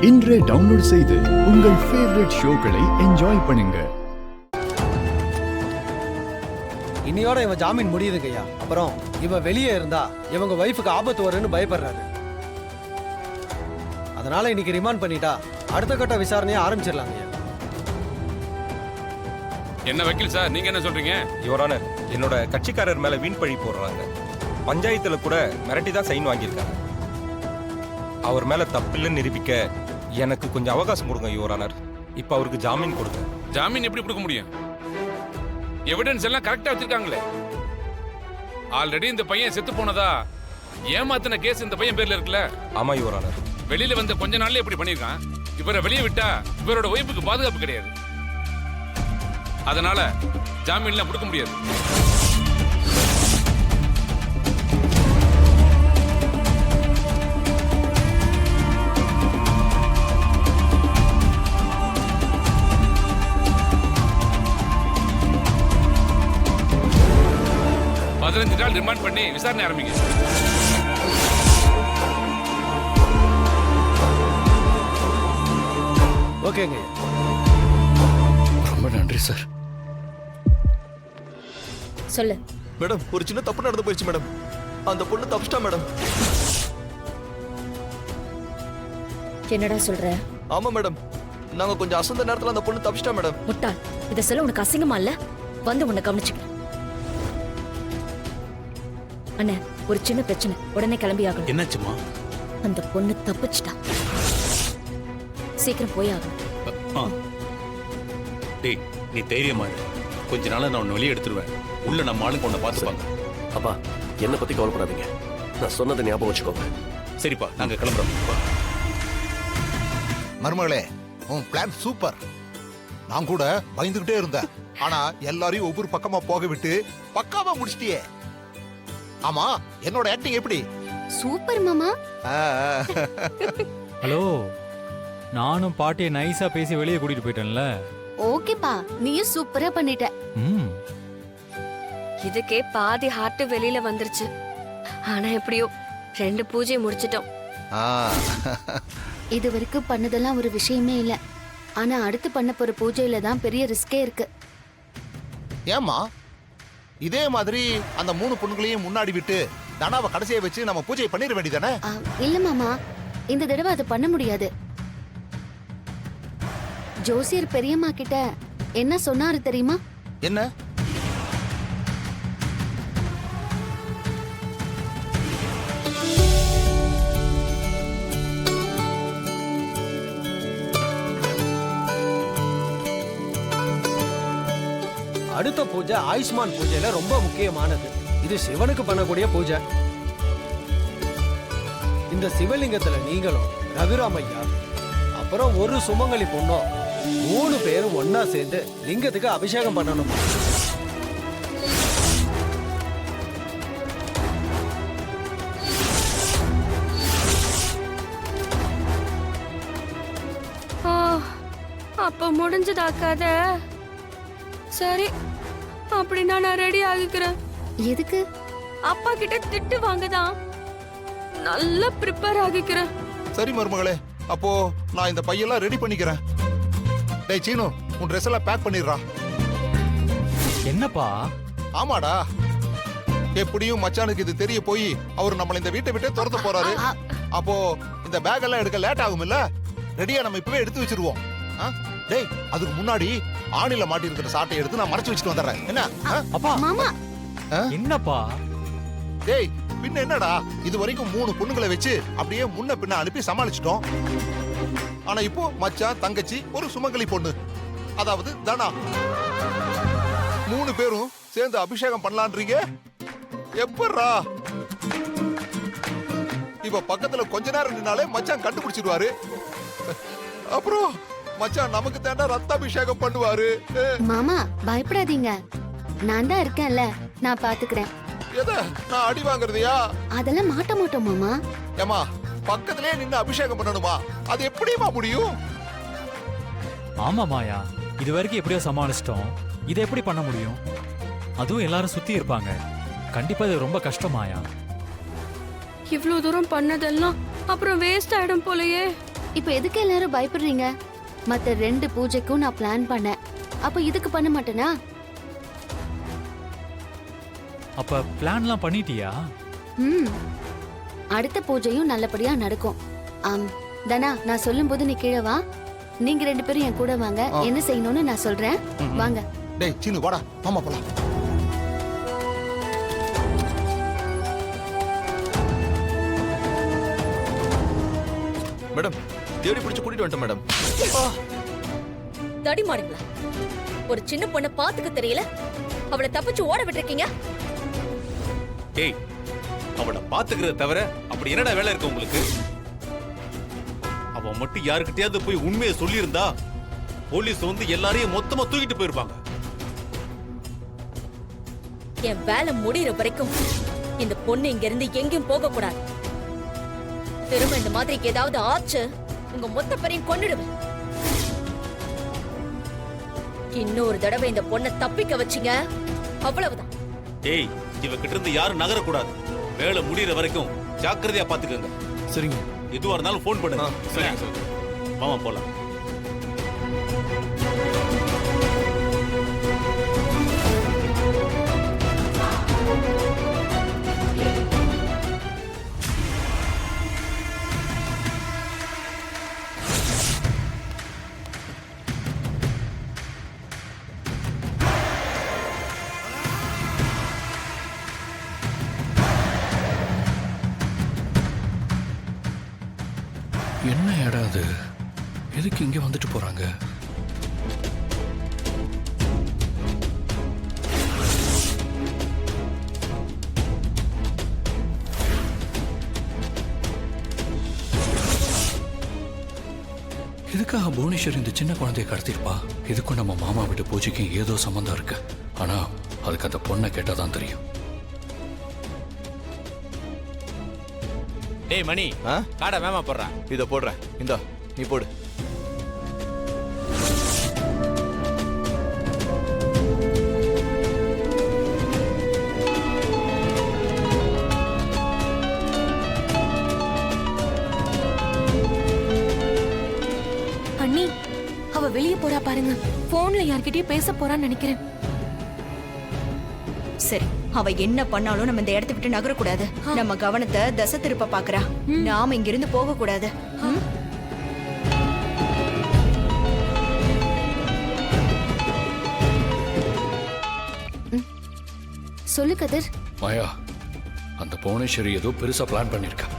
இன்றே டவுன்லோட் செய்து உங்கள் ஃபேவரட் ஷோக்களை என்ஜாய் பண்ணுங்க. இன்னையோட இவன் ஜாமீன் முடியுதுங்க ஐயா. அப்புறம் இவன் வெளியே இருந்தா இவங்க வைஃபுக்கு ஆபத்து வரும்னு பயப்படுறாரு. அதனால இன்னைக்கு ரிமாண்ட் பண்ணிட்டா அடுத்த கட்ட விசாரணையை ஆரம்பிச்சிடலாங்க ஐயா. என்ன வக்கீல் சார், நீங்க என்ன சொல்றீங்க? யுவர் ஆனர், என்னோட கட்சிக்காரர் மேல வீண் பழி போடுறாங்க. பஞ்சாயத்துல கூட மிரட்டி தான் சைன் வாங்கியிருக்காங்க. அவர் மேல தப்பில்லைன்னு நிரூபிக்க எனக்கு கொஞ்சம் அவகாசம் கொடுங்க யுவர் ஆனர். இப்ப அவருக்கு ஜாமீன் கொடுங்க. ஜாமீன் எப்படி கொடுக்க முடியும்? எவிடன்ஸ் எல்லாம் கரெக்டா வச்சிருக்காங்களே. ஆல்ரெடி இந்த பையன் செத்து போனதா ஏமாத்தின கேஸ் இந்த பையன் பேர்ல இருக்குல்ல. ஆமா யுவர் ஆனர். வெளியில வந்த கொஞ்ச நாள்ல எப்படி பண்ணிருக்கான். இவரை வெளியே விட்டா இவரோட ஒய்ஃபுக்கு பாதுகாப்பு கிடையாது. அதனால ஜாமீன்லாம் கொடுக்க முடியாது. நாள் ரிமாண்ட் பண்ணி விசாரணை ஆரம்பிங்க. ஓகேங்க. ரொம்ப நன்றி சார். சொல்லு மேடம். ஒரு சின்ன தப்பு நடந்து போயிடுச்சு மேடம். அந்த பொண்ணு தப்பிச்சிட்டா மேடம். என்னடா சொல்ற? ஆமா மேடம், நாங்க கொஞ்சம் அசந்த நேரத்துல அந்த பொண்ணு தப்பிச்சிட்டா மேடம். முட்டாள், இத சொல்ல உனக்கு அசிங்கமா இல்ல? வந்து உன்னை கவனிச்சுக்க. அண்ணே, ஒரு சின்ன பிரச்சனை, உடனே கிளம்பி ஆகணும். என்னாச்சுமா? அந்த பொண்ணு தப்பிச்சிட்டா. சீக்கிரம் போய் ஆகணும். டேய், நீ தைரியமா இரு. கொஞ்ச நாளா நான் உன்னை வெளியே எடுத்துருவேன். உள்ள நம்ம ஆளுங்க உன்னை பார்த்துப்பாங்க. அப்பா, என்னை பத்தி கவலைப்படாதீங்க. நான் சொன்னதை ஞாபகம் வச்சுக்கோங்க. சரிப்பா, நாங்க கிளம்புறோம். மருமகளே, உன் பிளான் சூப்பர். நான் கூட பயந்துகிட்டே இருந்தேன். ஆனா எல்லாரையும் ஒவ்வொரு பக்கமா போக விட்டு பக்காவா முடிச்சிட்டியே. ஆமா, என்னோட ஆக்டிங் எப்படி? சூப்பர் மாமா. ஹலோ, நானும் பாட்டியை நைஸா பேசி வெளியே கூட்டிட்டு போயிட்டேன்ல. ஓகேப்பா, நீயும் சூப்பரா பண்ணிட்ட. இதுக்கே பாதி ஹார்ட் வெளியில வந்துருச்சு. ஆனா எப்படியோ 2 பூஜை முடிச்சிட்டோம். இது வரைக்கும் பண்ணதெல்லாம் ஒரு விஷயமே இல்ல. ஆனா அடுத்து பண்ண போற பூஜையில தான் பெரிய ரிஸ்கே இருக்கு. ஏமா, இதே மாதிரி அந்த 3 பொண்ணுகளையும் முன்னாடி விட்டு தனாவை கடைசியை வச்சு நம்ம பூஜை பண்ணிட வேண்டியதானே? இல்ல மாமா, இந்த தடவை அதை பண்ண முடியாது. ஜோசியர் பெரியம்மா கிட்ட என்ன சொன்னாரு தெரியுமா? என்ன? அடுத்த பூஜை ஆயுஷ்மான் பூஜையில ரொம்ப முக்கியமானது. இது சிவனுக்கு பண்ணக்கூடிய பூஜை. இந்த சிவலிங்கத்துல நீங்களும் ரகுராமையா அப்புறம் ஒரு சுமங்கலி பொண்ணும் 3 பேரும் ஒன்னா சேர்ந்து லிங்கத்துக்கு அபிஷேகம் பண்ணணும். அப்ப முடிஞ்சதாக்காத. சரி, அப்படின்னா நான் ரெடி ஆகிக்கிறேன். எதுக்கு? அப்பா கிட்ட திட்டு வாங்கதான். நல்லா ப்ரிப்பேர் ஆகிக்கிறேன். சரி மருமகளே, அப்போ நான் இந்த பையெல்லாம் ரெடி பண்ணிக்கிறேன். டேய் சீனு, உன் ட்ரெஸ் எல்லாம் பேக் பண்ணிடுறா. என்னப்பா? ஆமாடா, எப்படியும் மச்சானுக்கு இது தெரிய போய் அவர் நம்மள இந்த வீட்டை விட்டே துரத்த போறாரு. அப்போ இந்த பேக் எல்லாம் எடுக்க லேட் ஆகும் இல்ல? ரெடியா நம்ம இப்பவே எடுத்து வச்சிருவோம். டேய், அதுக்கு முன்னாடி ஆணில மாட்டி இருக்கிற சாட்டை எடுத்து நான் மறைச்சு வச்சுட்டு வந்துடுறேன். என்ன? அப்பா, மாமா, என்னப்பா? டேய், பின்ன என்னடா, இது வரைக்கும் 3 பொண்ணுங்களை வச்சு அப்படியே முன்ன பின்ன அனுப்பி சமாளிச்சிட்டோம். ஆனா இப்போ மச்சான், தங்கச்சி, ஒரு சுமங்கலி பொண்ணு, அதாவது தனா, 3 பேரும் சேர்ந்து அபிஷேகம் பண்ணலான்றீங்க. எப்பறா? இப்ப பக்கத்துல கொஞ்ச நேரம் நின்னாலே மச்சான் கண்டுபிடிச்சிடுவாரு. அப்புறம் மச்சான் நமக்கு தேண்டா ரத்த அபிஷேகம் பண்ணுவாரு. மாமா பயப்படாதீங்க, நான் தான் இருக்கேன்ல, நான் பாத்துக்கிறேன். எத நான் அடி வாங்குறதையா? அதெல்லாம் மாட்ட மாட்டோம் மாமா. ஏமா, பக்கத்திலே நின்னு அபிஷேகம் பண்ணணுமா? அது எப்படிமா முடியும்? ஆமா மாயா, இது வரைக்கும் எப்படியோ சமாளிச்சிட்டோம். இதை எப்படி பண்ண முடியும்? அதுவும் எல்லாரும் சுத்தி இருப்பாங்க. கண்டிப்பா இது ரொம்ப கஷ்டமாயா. இவ்வளவு தூரம் பண்ணதெல்லாம் அப்புறம் வேஸ்ட் ஆயிடும் போலயே. இப்ப எதுக்கு எல்லாரும் பயப்படுறீங்க? மத்த 2 பூஜைக்கும் நான் பிளான் பண்ணேன். அப்ப இதுக்கு பண்ண மாட்டேனா? அப்ப பிளான்லாம் பண்ணிட்டியா? ம். அடுத்த பூஜையும் நல்லபடியா நடக்கும். தனா, நான் சொல்லும்போது நீ கீழே வா. நீங்க 2 பேரும் என் கூட வாங்க. என்ன செய்யணும்னு நான் சொல்றேன். வாங்க. டேய் சீனு வாடா, மாமா போலாம். மேடம் தேடி பிடிச்சு கூட்டிட்டு வந்துட்டேன் மேடம். தடி மாடுங்களா? ஒரு சின்ன பொண்ணை பாத்துக்க தெரியல, அவளை தப்பிச்சு ஓட விட்டுருக்கீங்க. டேய் அவளை பாத்துக்கிறத தவிர அப்படி என்னடா வேலை இருக்கு உங்களுக்கு? அவன் மட்டும் யாருக்கிட்டயாவது போய் உண்மையை சொல்லியிருந்தா போலீஸ் வந்து எல்லாரையும் மொத்தமா தூக்கிட்டு போயிருப்பாங்க. என் வேலை முடியற வரைக்கும் இந்த பொண்ணு இங்க இருந்து எங்கேயும் போக கூடாது. திரும்ப இந்த மாதிரி ஏதாவது ஆச்சு, உங்க மொத்த பேரையும் கொன்னுடுவேன். இன்னொரு தடவை இந்த பொண்ணை தப்பிக்க வச்சீங்க, அவ்வளவுதான். டேய் இவகிட்ட இருந்து யாரும் நகரக்கூடாது. வேலை முடியற வரைக்கும் ஜாக்கிரதையா பாத்துக்கோங்க. சரிங்க. எதுவா இருந்தாலும் ஃபோன் பண்ணுங்க. சரிங்க. மாமா போலாம். என்ன இடம் அது? எதுக்கு இங்க வந்துட்டு போறாங்க? எதுக்காக புவனேஸ்வர் இந்த சின்ன குழந்தைய கடத்திருப்பா? இதுக்கும் நம்ம மாமா வீட்டு பூஜைக்கும் ஏதோ சம்பந்தம் இருக்கு. ஆனா அதுக்கு அந்த பொண்ணை கேட்டாதான் தெரியும். டேய் மணி, காடை மேமா போடுறான். இத போடுறேன். இந்தா நீ போடு. அண்ணி, அவ வெளிய போறா பாருங்க. போன்ல யார்கிட்டயும் பேச போறான்னு நினைக்கிறேன். சரி, அவ என்ன பண்ணாலும் நம்ம இந்த இடத்தை விட்டு நகரக்கூடாது. நம்ம கவனத்தை தசை திருப்ப பாக்குறா. நாம இங்க இருந்து போக கூடாது. சொல்லு கதிர். மாயா, அந்த புவனேஸ்வரி ஏதோ பெருசா பிளான் பண்ணிருக்கா.